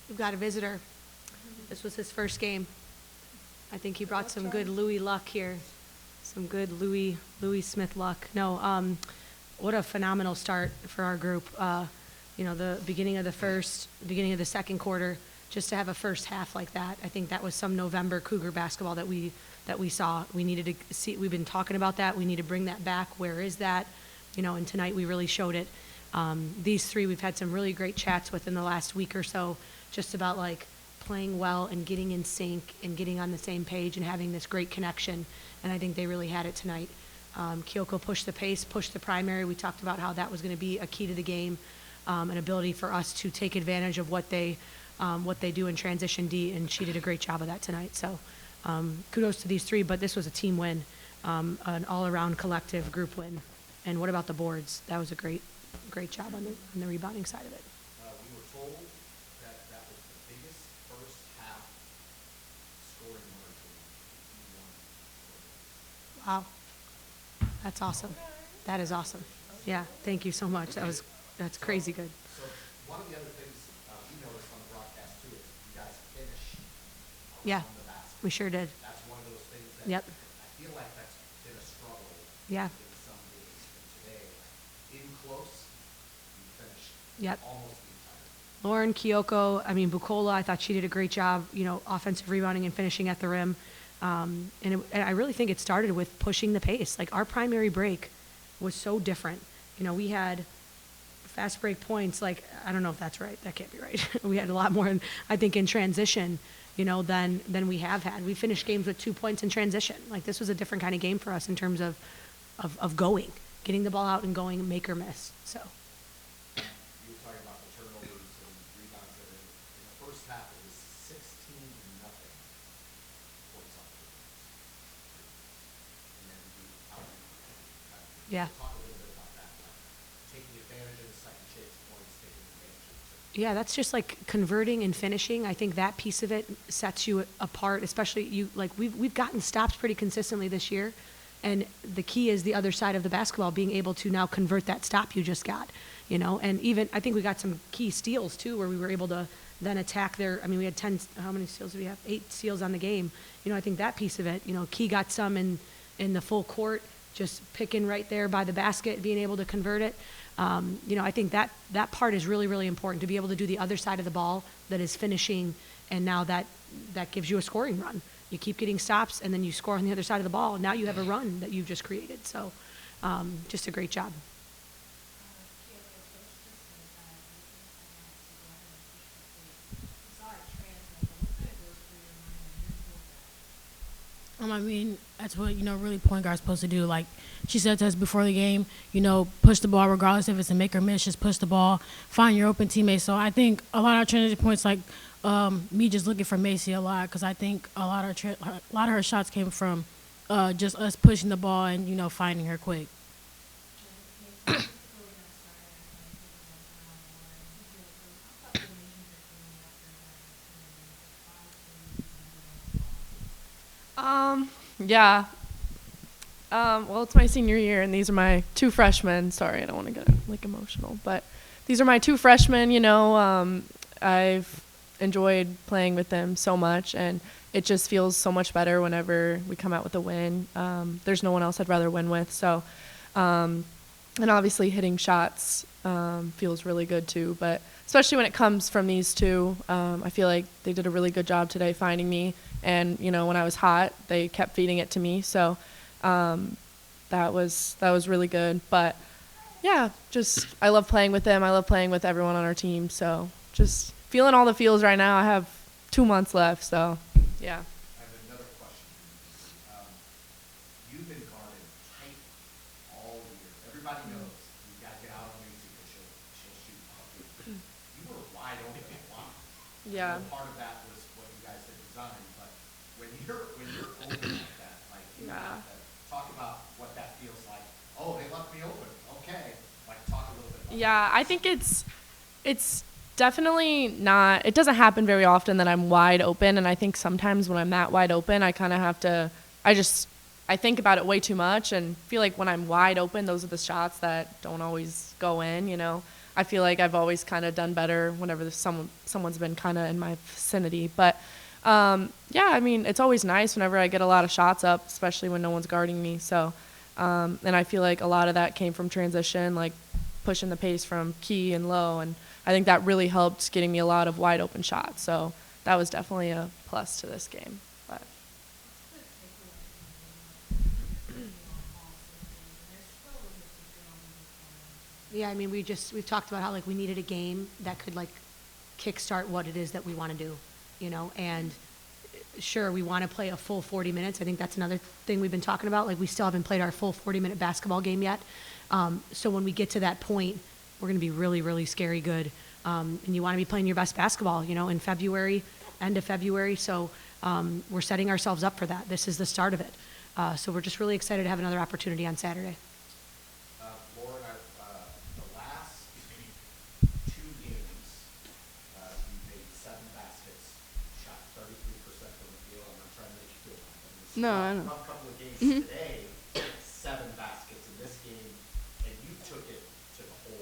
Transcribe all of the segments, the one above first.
We've got a visitor. This was his first game. I think he brought some good Louis luck here. Some good Louis Smith luck. No, what a phenomenal start for our group. The beginning of the first, beginning of the second quarter, just to have a first half like that. I think that was some November Cougar basketball that we saw. We needed to see. We've been talking about that. We need to bring that back. Where is that? And tonight we really showed it. These three we've had some really great chats with in the last week or so, just about like playing well and getting in sync and getting on the same page and having this great connection. And I think they really had it tonight. Kyoko pushed the pace, pushed the primary. We talked about how that was going to be a key to the game, an ability for us to take advantage of what they do in transition D, and she did a great job of that tonight. So kudos to these three, but this was a team win, an all-around collective group win. And what about the boards? That was a great job on the rebounding side of it. We were told that was the biggest first half scoring margin. Wow. That's awesome. That is awesome. Yeah, thank you so much. That's crazy good. So one of the other things we noticed on the broadcast too is you guys finish Yeah, on the basket. we sure did. That's one of those things that Yep. I feel like that's been a struggle Yeah. in some days. And today, in close, you finished Yep. almost the entire. Lauren, Kyoko, Bukola, I thought she did a great job, offensive rebounding and finishing at the rim. And I really think it started with pushing the pace. Like, our primary break was so different. We had fast break points, like, I don't know if that's right. That can't be right. We had a lot more, I think, in transition, than we have had. We finished games with 2 points in transition. Like, this was a different kind of game for us in terms of getting the ball out and going, make or miss. So. You were talking about the turnovers and rebounds. In the first half, it was 16-0 points off. And then you out. Yeah. Talk a little bit about that. Taking advantage of the second chance points, taking advantage of the Yeah, that's just like converting and finishing. I think that piece of it sets you apart, especially we've gotten stops pretty consistently this year. And the key is the other side of the basketball, being able to now convert that stop you just got, and even I think we got some key steals too, where we were able to then attack we had 10, how many steals do we have? 8 steals on the game. I think that piece of it, Key got some in the full court, just picking right there by the basket, being able to convert it. I think that part is really, really important, to be able to do the other side of the ball that is finishing, and now that gives you a scoring run. You keep getting stops, and then you score on the other side of the ball. Now you have a run that you've just created. So just a great job. That's what, really point guard's supposed to do. Like she said to us before the game, push the ball regardless if it's a make or miss, just push the ball, find your open teammates. So I think a lot of our transition points, like me just looking for Macy a lot, because I think a lot of her shots came from just us pushing the ball and, finding her quick. Yeah. Well, it's my senior year, and these are my 2 freshmen. Sorry, I don't want to get emotional, but these are my 2 freshmen. I've enjoyed playing with them so much, and it just feels so much better whenever we come out with a win. There's no one else I'd rather win with. So, and obviously hitting shots feels really good too. But especially when it comes from these 2, I feel like they did a really good job today finding me. And, when I was hot, they kept feeding it to me. So that was really good. But, yeah, just I love playing with them. I love playing with everyone on our team. So just feeling all the feels right now. I have 2 months left. So, yeah. I have another question. You've been guarded tight all year. Everybody knows you got to get out on Macy because she'll shoot up. You were wide open a lot. Yeah. Part of that was what you guys had designed, but when you're open like that, you have to talk about what that feels like. Oh, they left me open. Okay. Talk a little bit about Yeah, I think it's definitely not, it doesn't happen very often that I'm wide open, and I think sometimes when I'm that wide open, I kind of have to, I think about it way too much and feel like when I'm wide open, those are the shots that don't always go in, I feel like I've always kind of done better whenever someone's been kind of in my vicinity. But yeah, I mean, it's always nice whenever I get a lot of shots up, especially when no one's guarding me. So, and I feel like a lot of that came from transition, like pushing the pace from key and low. And I think that really helped getting me a lot of wide open shots. So that was definitely a plus to this game. But Yeah, I mean, we've talked about how like we needed a game that could like kickstart what it is that we want to do, you know, and sure, we want to play a full 40 minutes. I think that's another thing we've been talking about. Like we still haven't played our full 40-minute basketball game yet. So when we get to that point, we're going to be really, really scary good. And you want to be playing your best basketball, you know, in February, end of February. So we're setting ourselves up for that. This is the start of it. So we're just really excited to have another opportunity on Saturday. Lauren, the last 2 games, you made 7 baskets, shot 33% from the field. I'm not trying to make you feel bad, but it's No, I a know. rough couple of games today. 7 baskets in this game, and you took it to the hole a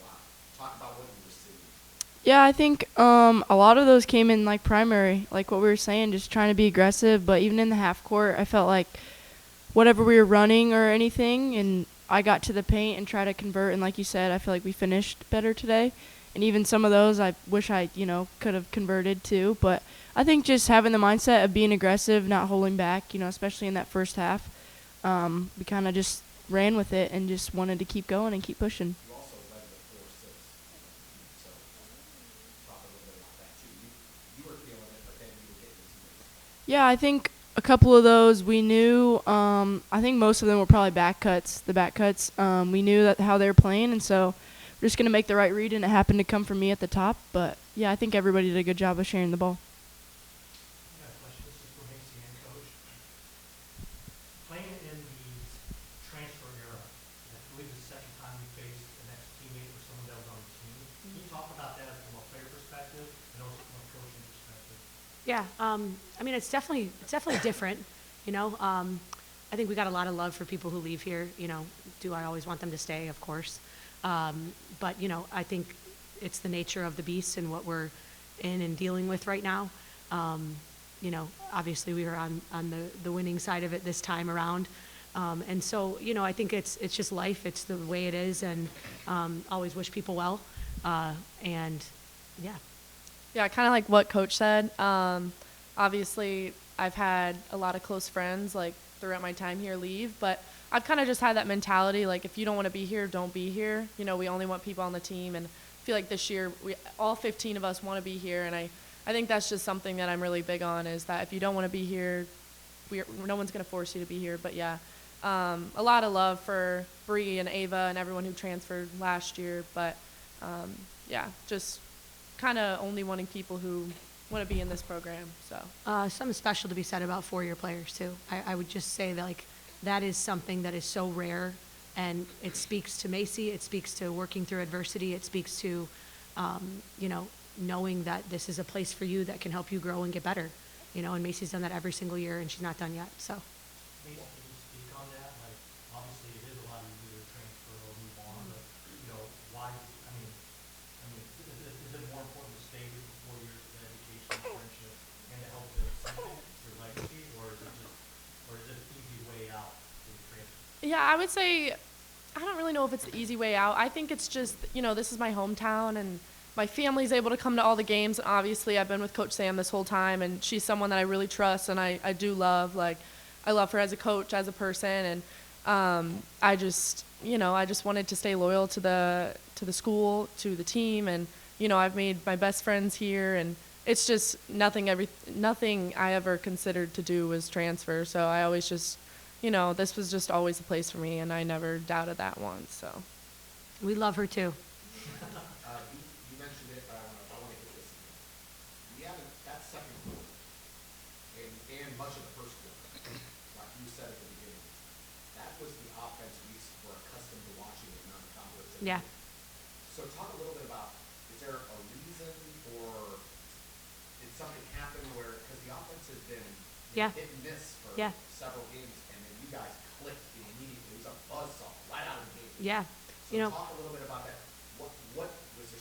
lot. Talk about what you were seeing. Yeah, I think a lot of those came in like primary, like what we were saying, just trying to be aggressive. But even in the half court, I felt like whatever we were running or anything, and I got to the paint and tried to convert. And like you said, I feel like we finished better today. And even some of those, I wish I, could have converted too. But I think just having the mindset of being aggressive, not holding back, especially in that first half, we kind of just ran with it and just wanted to keep going and keep pushing. You also led the 4-6, so talk a little bit about that too. You were feeling it, but then you were getting the teammates. Yeah, I think a couple of those we knew. I think most of them were probably back cuts. The back cuts, we knew that how they were playing, and so we're just gonna make the right read, and it happened to come from me at the top. But yeah, I think everybody did a good job of sharing the ball. I got a question. This is for Macy and Coach. Playing in the transfer era, I believe the second time we faced an ex-teammate or someone that was on the team. Can you talk about that from a player perspective and also from a coaching perspective? Yeah, I mean, it's definitely different, you know. I think we got a lot of love for people who leave here, you know. Do I always want them to stay? Of course. But, I think it's the nature of the beast and what we're in and dealing with right now. Obviously we were on the winning side of it this time around. And so, I think it's just life. It's the way it is, and always wish people well. And, yeah. yeah, kind of like what Coach said. Obviously, I've had a lot of close friends, like, throughout my time here leave, but I've kind of just had that mentality, like, if you don't want to be here, don't be here. We only want people on the team, and I feel like this year, all 15 of us want to be here, and I think that's just something that I'm really big on, is that if you don't want to be here, no one's going to force you to be here. But, yeah, a lot of love for Bree and Ava and everyone who transferred last year, but, yeah, just kind of only wanting people who want to be in this program. So Something special to be said about 4-year players too. I would just say that that is something that is so rare, and it speaks to Macy. It speaks to working through adversity. It speaks to, knowing that this is a place for you that can help you grow and get better. And Macy's done that every single year, and she's not done yet. So. Macy, can you speak on that? Like, obviously it is a lot easier to transfer or move on, but, why, is it more important to stay here for 4 years for education, friendship, and to help build something, your legacy, or is it an easy way out for the transfer? yeah, I would say I don't really know if it's the easy way out. I think it's just, this is my hometown, and my family's able to come to all the games. Obviously, I've been with Coach Sam this whole time, and she's someone that I really trust, and I do love. Like, I love her as a coach, as a person, and I just wanted to stay loyal to the school, to the team, and I've made my best friends here, and it's just nothing I ever considered to do was transfer. So I always just, this was just always a place for me, and I never doubted that once. So We love her too. You mentioned it, but I want to hit this again. We haven't, that second quarter, and much of the first quarter, like you said at the beginning, that was the offense we were accustomed to watching in non-conference. Yeah. So talk a little bit about, is there a reason, or did something happen where, because the offense has been Yeah. hit and miss for Yeah. several games, and then you guys clicked immediately. It was a buzzsaw right out of the gate. Yeah. So talk a little bit about that. What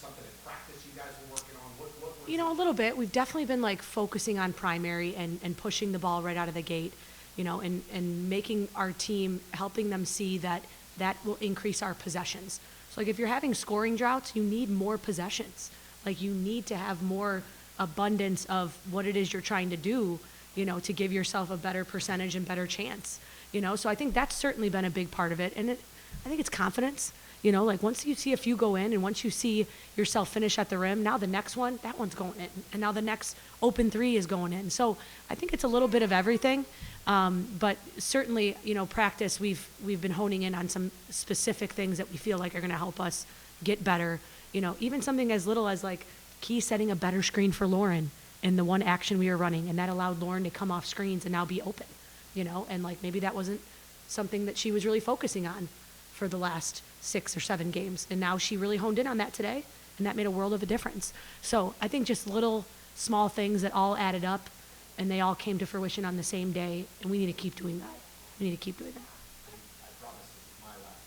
something in practice you guys were working on? What was You know, a it? little bit. We've definitely been like focusing on primary and pushing the ball right out of the gate, you know, and making our team, helping them see that that will increase our possessions. So like if you're having scoring droughts, you need more possessions. Like you need to have more abundance of what it is you're trying to do, you know, to give yourself a better percentage and better chance, you know. So I think that's certainly been a big part of it. And I think it's confidence. You know, like once you see a few go in and once you see yourself finish at the rim, now the next one, that one's going in. And now the next open three is going in. So I think it's a little bit of everything. But certainly, you know, practice, we've been honing in on some specific things that we feel like are going to help us get better. You know, even something as little as like Key setting a better screen for Lauren in the one action we were running. And that allowed Lauren to come off screens and now be open, you know, and like maybe that wasn't something that she was really focusing on for the last 6 or 7 games. And now she really honed in on that today, and that made a world of a difference. So I think just little small things that all added up, and they all came to fruition on the same day, and we need to keep doing that. We need to keep doing that. I promise this is my last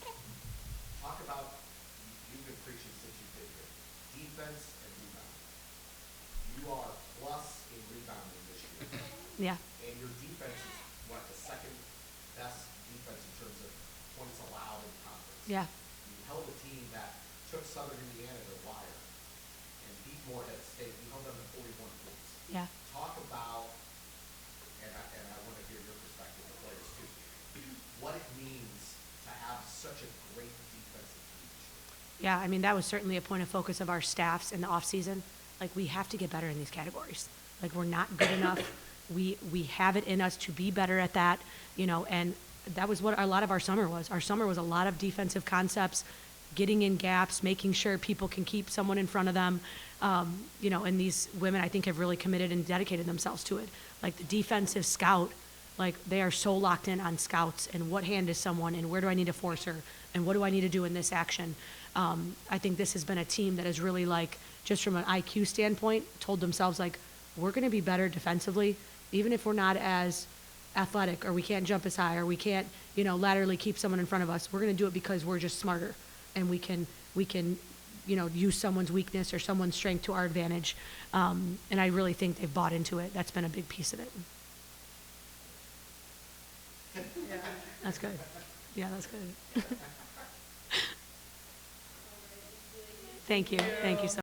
question. Talk about, you've been preaching since you've been here, defense and rebounding. You are plus in rebounding this year. Yeah. And your defense is, what, the second best defense in terms of points allowed in the conference. Yeah. You held a team that took Southern Indiana to the wire and beat Morehead State. You held them to 41 points. Yeah. Talk about, and I want to hear your perspective, the players too, what it means to have such a great defensive team this year. Yeah, I mean, that was certainly a point of focus of our staffs in the offseason. Like, we have to get better in these categories. Like, we're not good enough. We have it in us to be better at that, you know, and that was what a lot of our summer was. Our summer was a lot of defensive concepts, getting in gaps, making sure people can keep someone in front of them. You know, and these women, I think, have really committed and dedicated themselves to it. Like the defensive scout, like they are so locked in on scouts and what hand is someone and where do I need to force her and what do I need to do in this action. I think this has been a team that has really, like, just from an IQ standpoint, told themselves, like, we're going to be better defensively, even if we're not as athletic or we can't jump as high or we can't, you know, laterally keep someone in front of us. We're going to do it because we're just smarter and we can, you know, use someone's weakness or someone's strength to our advantage. And I really think they've bought into it. That's been a big piece of it. That's good. Yeah, that's good. Thank you. Thank you so much.